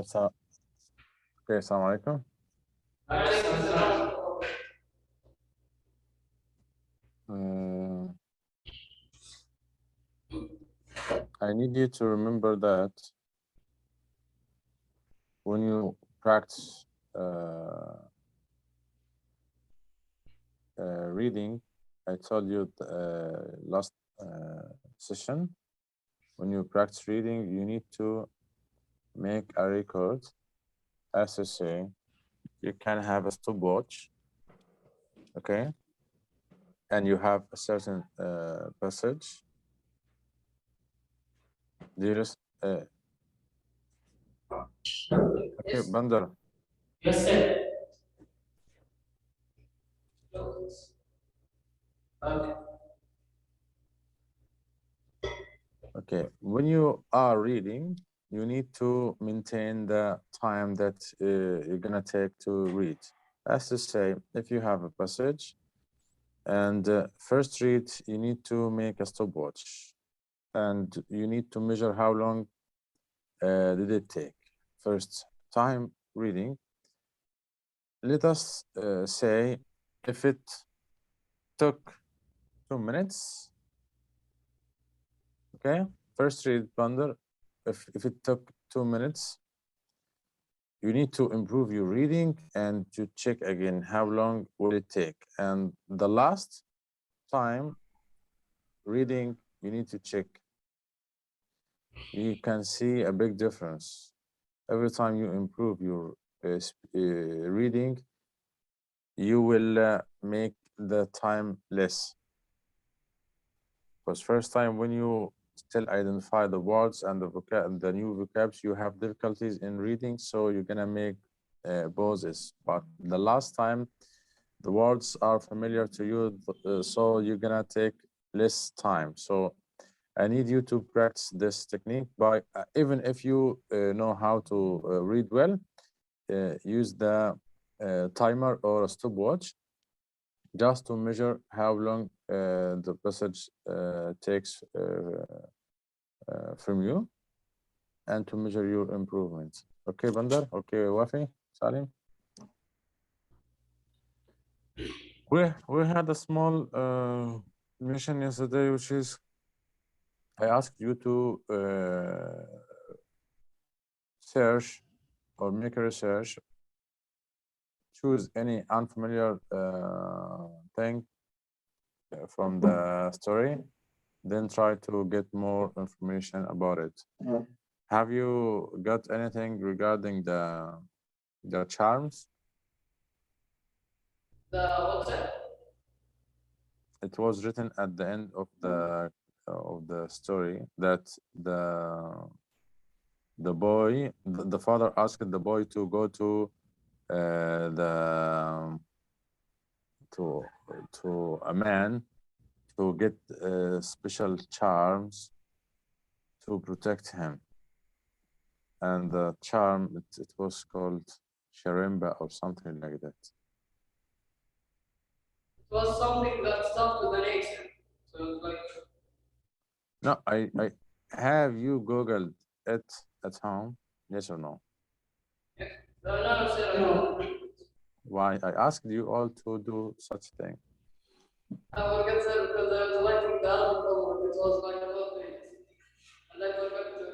So, okay, assalamu alaikum. I need you to remember that when you practice reading, I told you last session, when you practice reading, you need to make a record. As I say, you can have a stopwatch, okay? And you have a certain passage. Do you just, okay, Bandar. Yes, sir. Okay, when you are reading, you need to maintain the time that you're gonna take to read. As to say, if you have a passage and first read, you need to make a stopwatch and you need to measure how long did it take. First time reading, let us say if it took 2 minutes, okay? First read Bandar, if it took 2 minutes, you need to improve your reading and to check again how long will it take. And the last time reading, you need to check. You can see a big difference. Every time you improve your reading, you will make the time less. Because first time when you still identify the words and the new vocabs, you have difficulties in reading, so you're gonna make pauses. But the last time, the words are familiar to you, so you're gonna take less time. So I need you to practice this technique by, even if you know how to read well, use the timer or a stopwatch just to measure how long the passage takes from you and to measure your improvements. Okay, Bandar? Okay, Wafi? Salim? We had a small mission yesterday, which is I asked you to search or make a research, choose any unfamiliar thing from the story, then try to get more information about it. Have you got anything regarding the charms? What's that? It was written at the end of the story that the boy, the father asked the boy to go to the to a man to get special charms to protect him, and the charm it was called Sharimba or something like that. It was something that stuck to the nation. So it's like, No, I have you googled it at home? Yes or no? no, sir, I don't. Why I asked you all to do such thing? I forget, sir, because I was writing the album cover. It was like about pages. And I forgot to.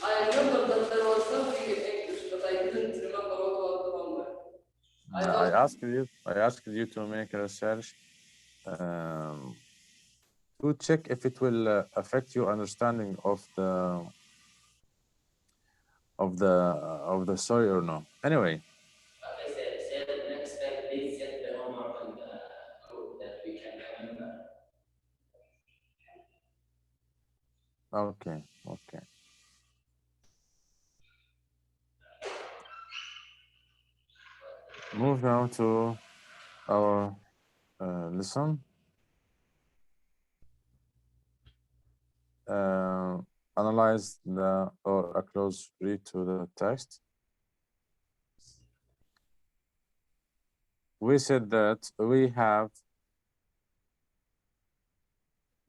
I remember that there was something in English, but I didn't remember what was the number. I asked you to make a research um, to check if it will affect your understanding of the story or no. Anyway. Okay, sir, next time, please send the homework on the group that we can remember. Okay. Okay. Move now to our lesson. Analyze or a close read to the text. We said that we have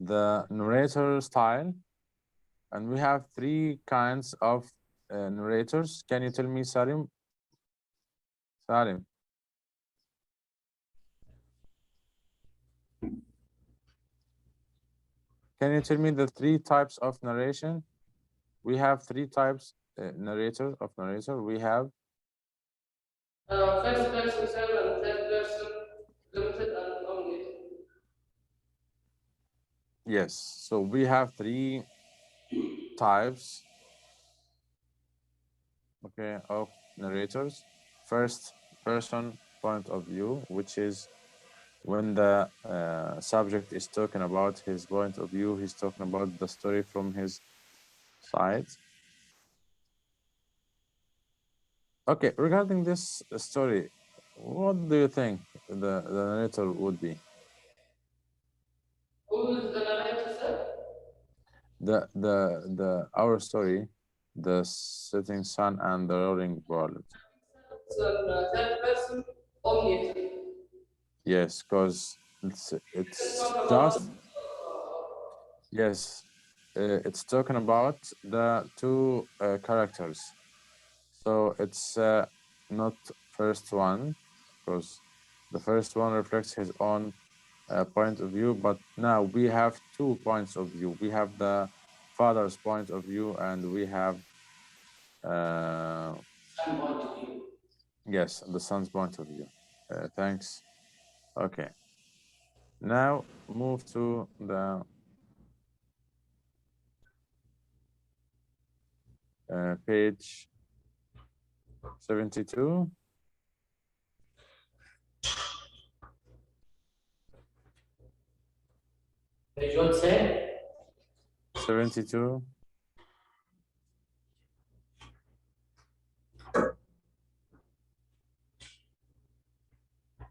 the narrator style, and we have three kinds of narrators. Can you tell me, Salim? Salim, can you tell me the three types of narration? We have three types narrator. We have First person, second and third person, limited and omniscient. yes. So we have three types, okay, of narrators. First person point of view, which is when the subject is talking about his point of view, he's talking about the story from his side. Okay, regarding this story, what do you think the narrator would be? Who is the narrator, sir? The our story, the setting sun and the roaring world. It's third person, omniscient. Yes, because Let's it's talk about just yes, it's talking about the two characters. So it's not first one, because the first one reflects his own point of view, but now we have two points of view. We have the father's point of view, and we have uh, some point of view. yes, the son's point of view. Thanks. Okay. Now move to the page 72. Page what say? 72.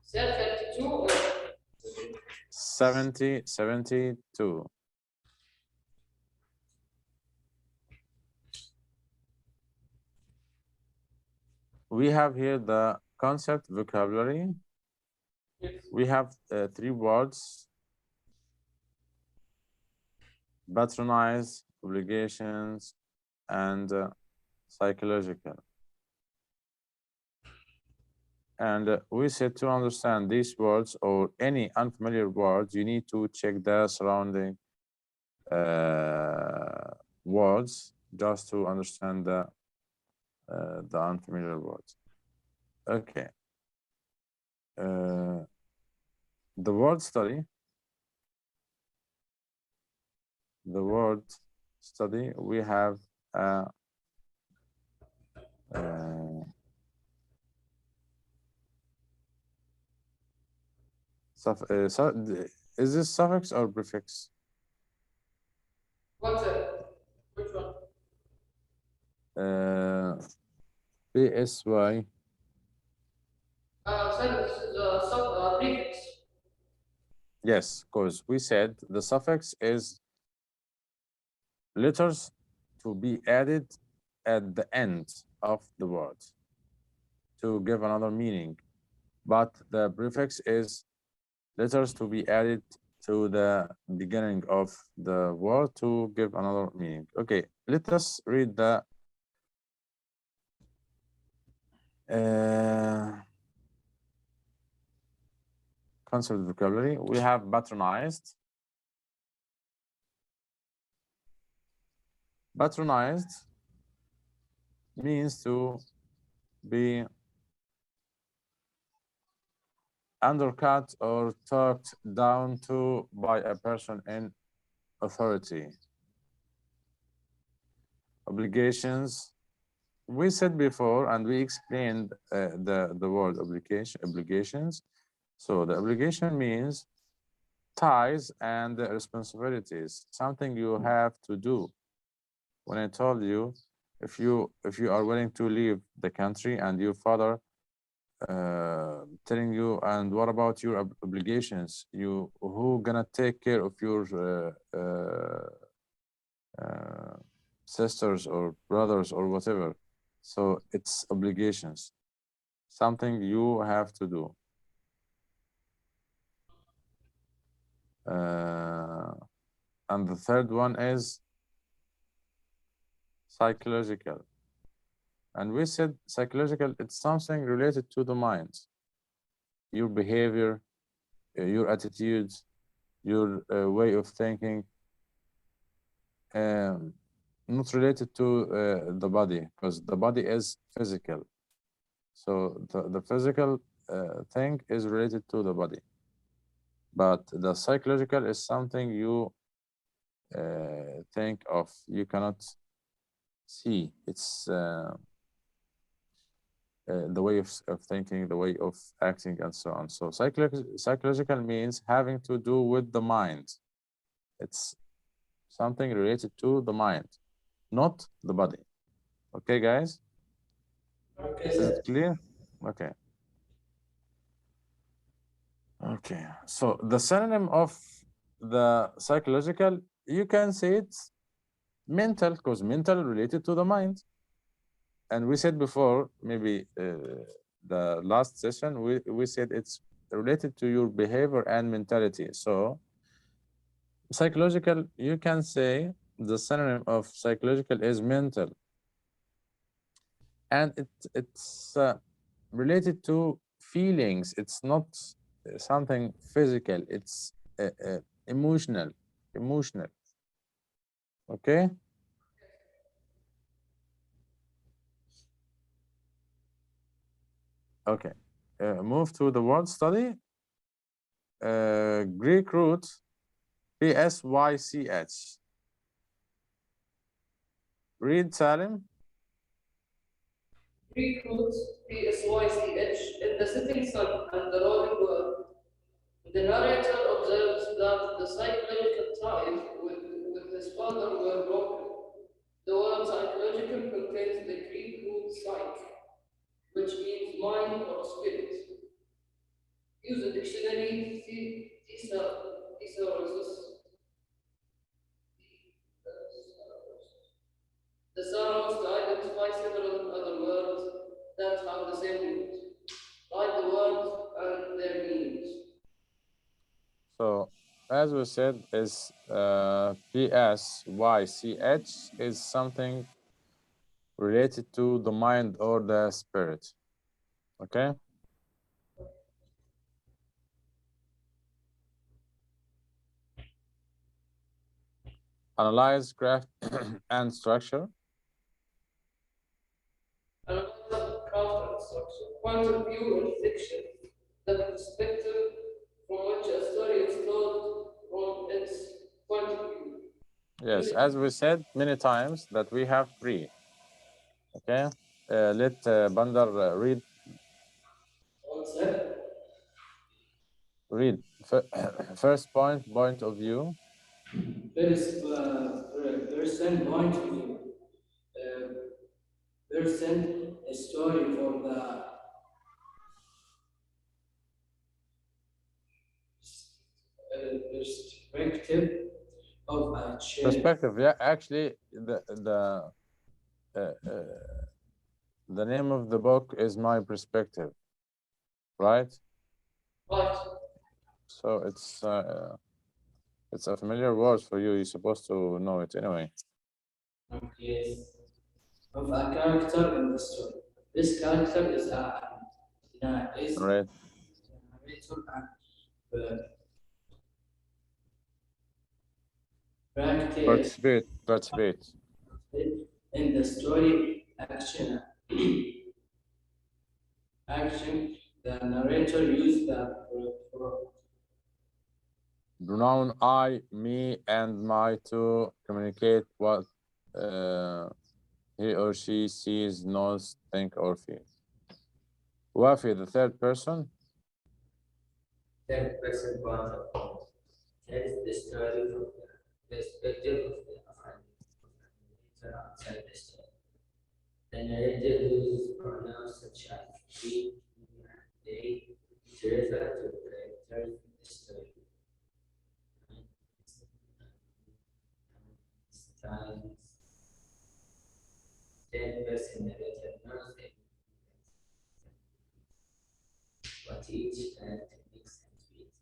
Sir 32 or 72. We have here the concept vocabulary. We have three words: patronize, obligations, and psychological. And we said to understand these words or any unfamiliar words, you need to check the surrounding words just to understand the unfamiliar words. Okay. The word study. The word study. We have uh, is this suffix or prefix? what's it? Which one? PSY. Sir, this is prefix. Yes, because we said the suffix is letters to be added at the end of the word to give another meaning. But the prefix is letters to be added to the beginning of the word to give another meaning. Okay, let us read the concept vocabulary. We have patronized. Patronized means to be undercut or talked down to by a person in authority. Obligations. We said before, and we explained the word obligations. So the obligation means ties and responsibilities, something you have to do. When I told you, if you are willing to leave the country and your father telling you, and what about your obligations? You who gonna take care of your sisters or brothers or whatever? So it's obligations, something you have to do. Uh, And the third one is psychological. And we said psychological, it's something related to the mind, your behavior, your attitudes, your way of thinking, um, not related to the body, because the body is physical. So the physical thing is related to the body. But the psychological is something you think of, you cannot see. It's the way of thinking, the way of acting, and so on. So psychological means having to do with the mind. It's something related to the mind, not the body. Okay, guys? Okay, Is it sir. clear? Okay. Okay. So the synonym of the psychological, you can say it's mental, because mental related to the mind. And we said before, maybe the last session, we said it's related to your behavior and mentality. So psychological, you can say the synonym of psychological is mental, and it's related to feelings. It's not something physical. It's emotional, emotional. Okay. Okay. Move to the word study. Greek root PSYCH. Read, Salim. Greek roots PSYCH in the setting sun and the rolling world. The narrator observes that the psychological ties with his father were broken. The word psychological contains the Greek root psyche, which means mind or spirit. Use the dictionary thesaurus. Thesaurus to identify several other words that have the same root. Write the words and their meanings. So, as we said, is PSYCH is something related to the mind or the spirit. Okay. Analyze graph and structure. Another craft and structure. Point of view in fiction. The perspective from which a story is told from its point of view. Yes, as we said many times that we have three. Okay. Let Bandar read. One sec. Read. First point of view. First person point of view. Uh, Person a story for the perspective of a child. Perspective. Yeah, actually, uh, uh, the name of the book is My Perspective, right? Right. So it's a familiar word for you. You're supposed to know it anyway. Yes. Of a character in the story. This character is is Right. narrator and practice Participate. in the story action. The narrator used the Pronoun I, me, and my to communicate what uh, he or she sees, knows, think, or feels. Wafi, the third person. third person point of view. Tells the story from the perspective of the narrator outside the story. The narrator uses pronouns such as we, you, and they to refer to the characters in the story. Styles. Third person narrator knows them, what each character makes and feels.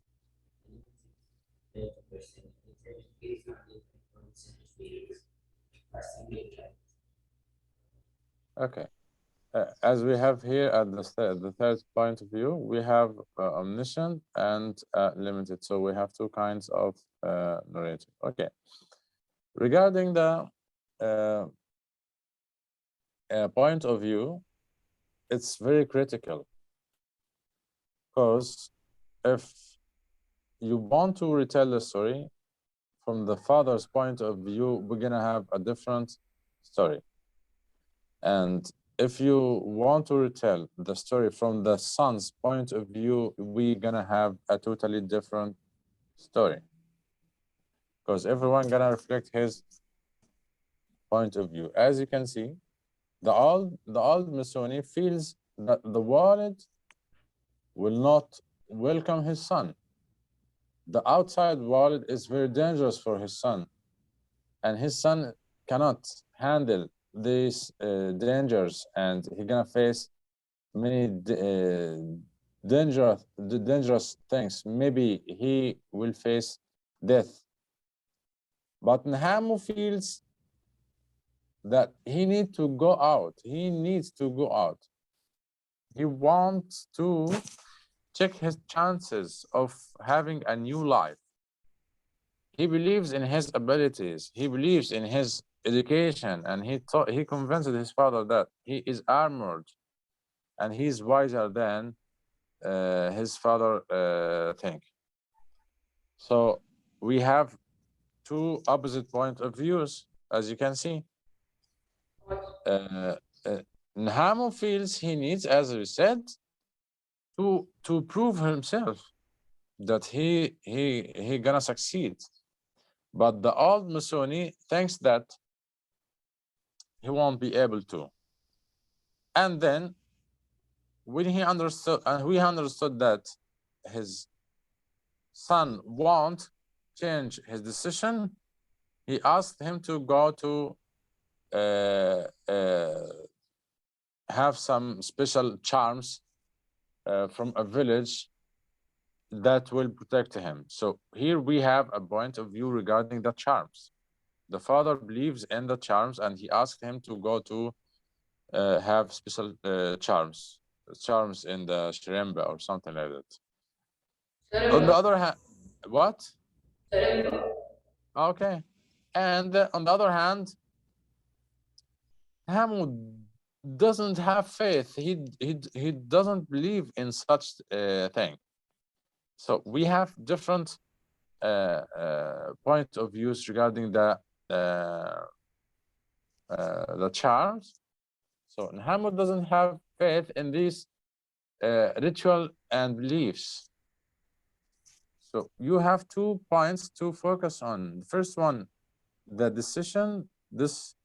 Third person narrator Okay. As we have here at the third point of view, we have omniscient and limited. So we have two kinds of narrative. Okay. Regarding the uh, point of view, it's very critical because if you want to retell the story from the father's point of view, we're gonna have a different story. And if you want to retell the story from the son's point of view, we're gonna have a totally different story because everyone gonna reflect his point of view. As you can see, the old Masoni feels that the walid will not welcome his son. The outside walid is very dangerous for his son, and his son cannot handle these dangers, and he's gonna face many dangerous things. Maybe he will face death. But Nhamu feels that he needs to go out. He needs to go out. He wants to check his chances of having a new life. He believes in his abilities. He believes in his education, and he convinced his father that he is armored and he's wiser than his father think. So we have two opposite point of views, as you can see. Uh, Nhamu feels he needs, as we said, to prove himself that he gonna succeed. But the old Masoni thinks that he won't be able to. And then when he understood, and we understood that his son won't change his decision, he asked him to go to uh, uh, have some special charms from a village that will protect him. So here we have a point of view regarding the charms. The father believes in the charms, and he asked him to go to have special charms in the Shiremba or something like that. On the other hand, what? Okay. And on the other hand, Hamu doesn't have faith. He doesn't believe in such thing. So we have different point of views regarding the charms. So Hamu doesn't have faith in these ritual and beliefs. So you have 2 points to focus on. The first one, the decision. This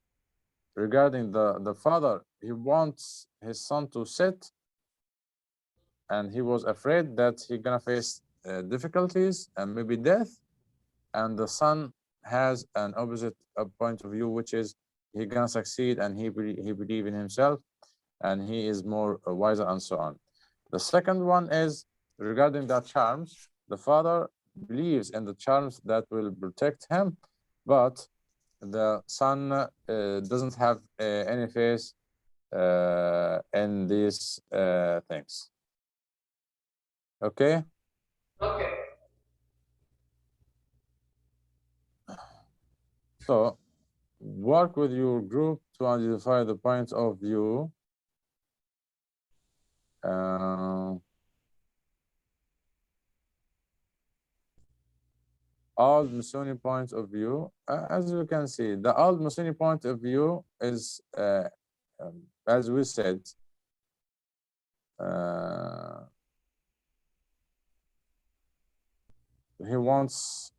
regarding the father, he wants his son to sit, and he was afraid that he's gonna face difficulties and maybe death. And the son has an opposite point of view, which is he gonna succeed, and he believe in himself, and he is more wiser, and so on. The second one is regarding the charms. The father believes in the charms that will protect him, but the son doesn't have any faith in these things. Okay. Okay. So work with your group to identify the points of view. Old Masoni point of view. As you can see, the old Masoni point of view is, as we said, he wants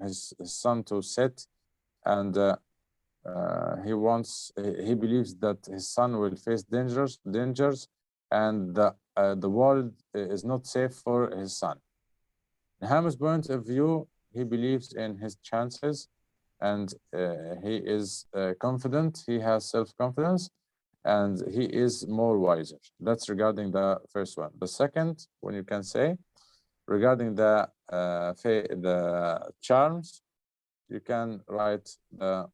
his son to sit, and he believes that his son will face dangers, and the world is not safe for his son. In Ham's point of view, he believes in his chances, and he is confident. He has self-confidence, and he is more wiser. That's regarding the first one. The second, when you can say, regarding the the charms, you can write the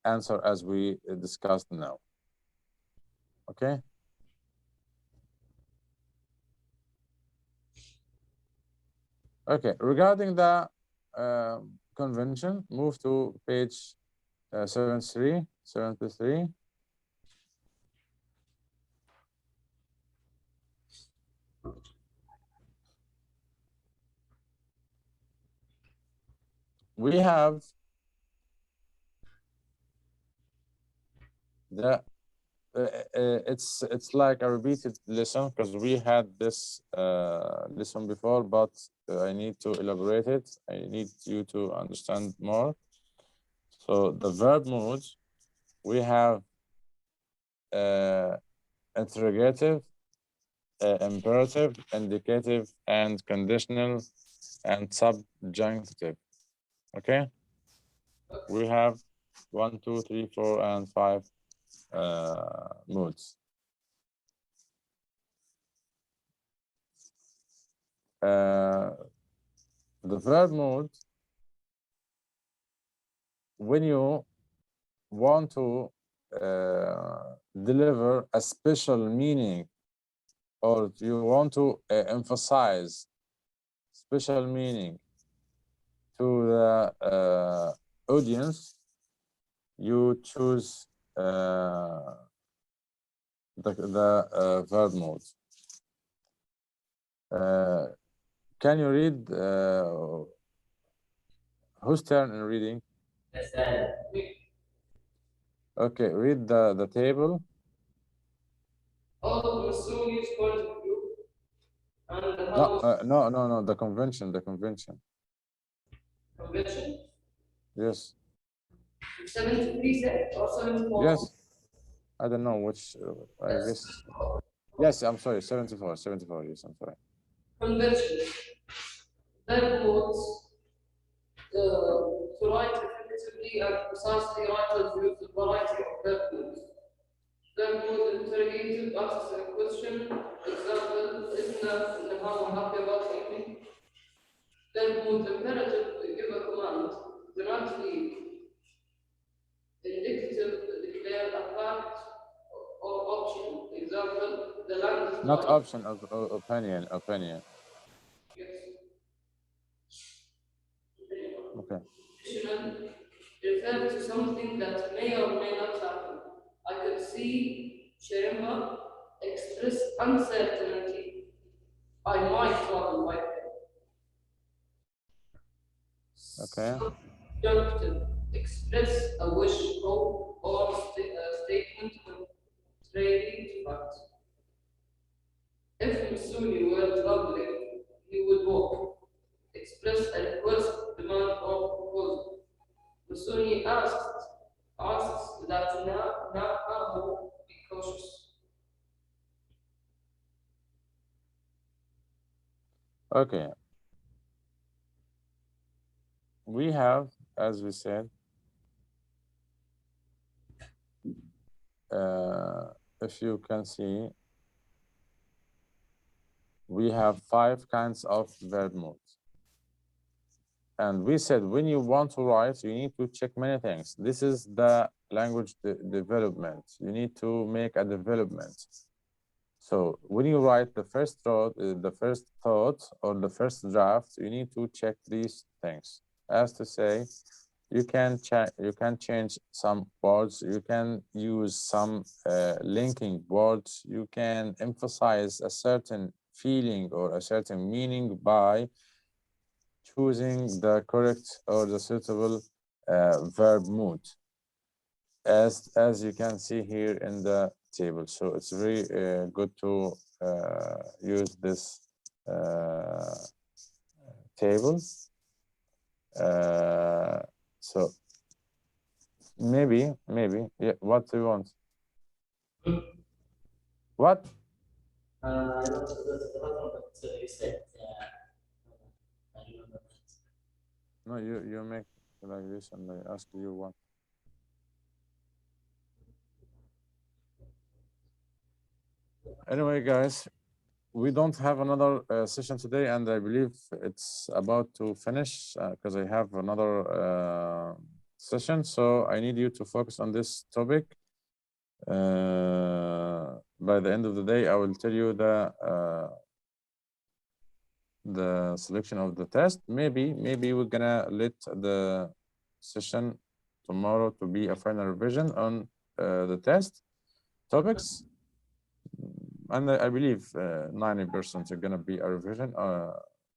answer as we discussed now. Okay. Okay. Regarding the convention, move to page 73. 73. We have the it's like a repeated lesson because we had this lesson before, but I need to elaborate it. I need you to understand more. So the verb moods, we have interrogative, imperative, indicative, and conditional, and subjunctive. Okay, we have 1, 2, 3, 4, and 5 moods. The verb mood, when you want to deliver a special meaning, or you want to emphasize special meaning to the audience, you choose the verb mode. Can you read? Whose turn in reading? Okay, read the table. All of Masoni's point of view and the No, house no, the convention. convention. Yes. 73 set or 74? Yes. I don't know which, I guess. Yes, I'm sorry, 74, 74, yes, I'm sorry. Convention. Verb modes to write effectively and precisely writers use a variety of verb modes. Verb mode interrogative asks a question. Example, isn't how happy about something. Verb mode imperative give a command. Do not leave. Indicative declare a fact or option. Example, the land is Not white. option, opinion. Yes. Okay. Additional refer to something that may or may not happen. I could see Sherima express uncertainty. I might travel by plane. Okay. Subjunctive express a wish, hope, or statement contrary to fact. If Masuni were traveling, he would walk. Express a request, demand, or proposal. Masuni asks that Nahamu be cautious. Okay. We have, as we said, if you can see, we have 5 kinds of verb modes. And we said when you want to write, you need to check many things. This is the language development. You need to make a development. So when you write the first thought, or the first draft, you need to check these things. As to say, you can change some words. You can use some linking words. You can emphasize a certain feeling or a certain meaning by choosing the correct or the suitable verb mood, as you can see here in the table. So it's very good to use this table. So maybe, yeah, what do you want? What? I want to go to the bottom, but you said I remember that. No, you make like this, and I ask you what. Anyway, guys, we don't have another session today, and I believe it's about to finish because I have another session. So I need you to focus on this topic. By the end of the day, I will tell you the selection of the test. Maybe we're gonna let the session tomorrow to be a final revision on the test topics. And I believe 90% are gonna be a revision.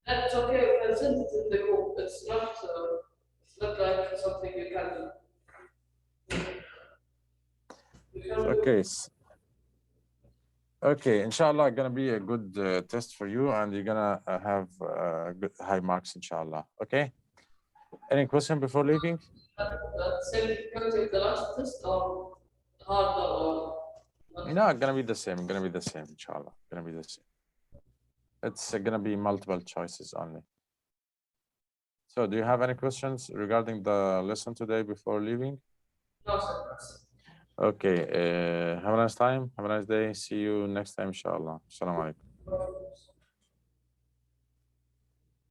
That's okay, we can send it in the group. It's not like something you can do. Okay. Okay, inshallah, gonna be a good test for you, and you're gonna have good high marks, inshallah. Okay. Any question before leaving? Same difficulty with the last test or harder or No, gonna be the same. Gonna be the same, inshallah. Gonna be the same. It's gonna be multiple choices only. So, do you have any questions regarding the lesson today before leaving? no sir. Okay. Have a nice time. Have a nice day. See you next time, inshallah. Assalamu alaikum.